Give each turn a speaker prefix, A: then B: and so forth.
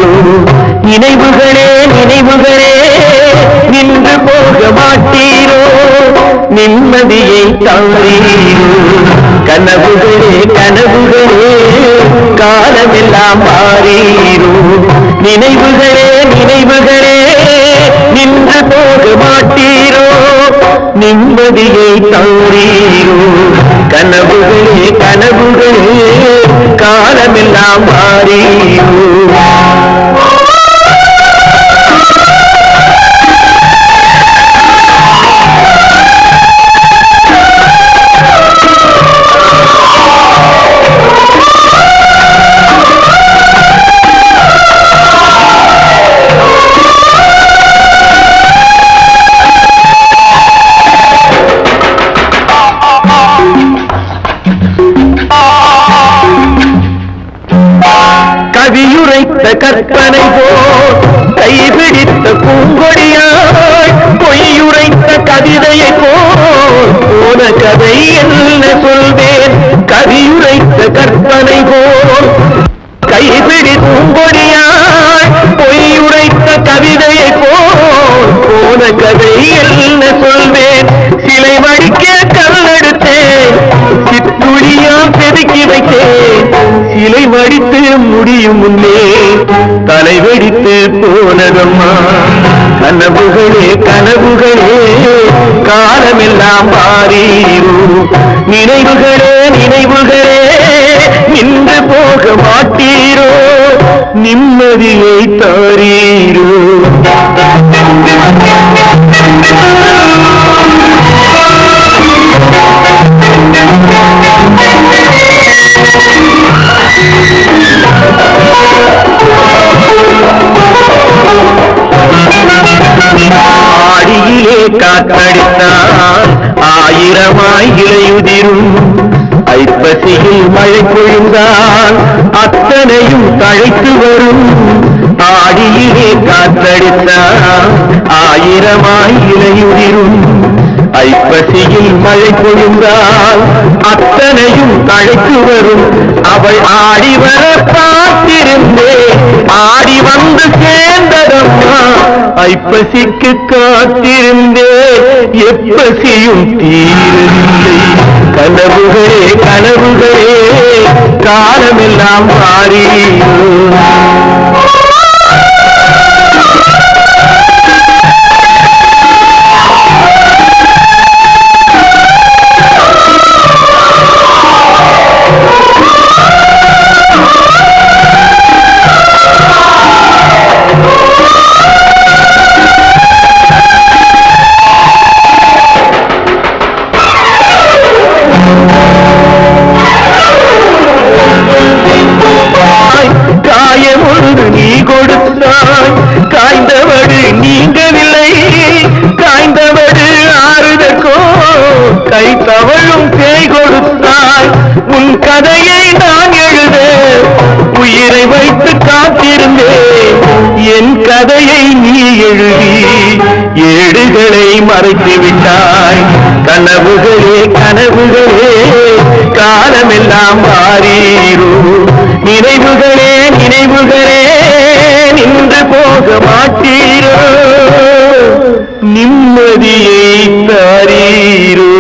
A: மாறீரோ நினைவுகளே நினைவுகளே நின்று போக மாட்டீரோ நிம்மதியை தாரீரோ கனவுகளே கனவுகளே காலமெல்லாம் மாறீரோ நினைவுகளே நினைவுகளே நின்று போக மாட்டீரோ நிம்மதியை தாரீரோ கனவுகளே கனவுகளே காலமெல்லாம் மாறீரோ கவியுரைத்த கற்பனை போல் கைபிடித்த பூங்கொடியாய் பொய்யுரைத்த கவிதையை போல் போன கதை என்ன சொல்வேன் கவியுரைத்த கற்பனை போல் கைபிடி பூங்கொடியாய் பொய்யுரைத்த கவிதையை போல் போன கதை என்ன சொல்வேன் சிலை வடிக்க கல்லெடுத்தேன் சித்துளியா செதுக்கி வைத்தேன் சிலை வடித்து முடியும் முன்னே தலை வெடித்து போனதம்மா கனவுகளே கனவுகளே காலமெல்லாம் மாறீரோ நினைவுகளே நினைவுகளே நின்று போக மாட்டீரோ நிம்மதியை தாரீரோ ஆடியிலே காத்தடித்தால் ஆயிரமாய் இலையுதிரும் ஐப்பசியில் மழை பொழிந்தால் அத்தனையும் தழைத்து வரும் ஆடியிலே காத்தடித்தால் ஆயிரமாய் இலையுதிரும் ஐப்பசியில் மழை பொழிந்தால் அத்தனையும் தழைத்து வரும் அவள் ஆடி வர பார்த்திருந்தே ஆடி வந்து சேர்ந்ததம்மா ஐப்பசிக்கு காத்திருந்தே எப்பசியும் தீரவில்லை கனவுகளே கனவுகளே காலமெல்லாம் மாறீரோ நீ கொடுத்தாய் காய்ந்தவடு நீங்கவில்லை காய்ந்தவடு ஆறுதற்கோ கை தவழும் பேய் கொடுத்தாய் உன் கதையை நான் எழுத உயிரை வைத்து காத்திருந்தேன் என் கதையை நீ எழுதி ஏடுகளை மறைத்து விட்டாய் கனவுகளே கனவுகளே காலமெல்லாம் மாறீரோ நினைவுகளே நினைவுகளே நின்று போக மாட்டீரோ நிம்மதியை தாரீரோ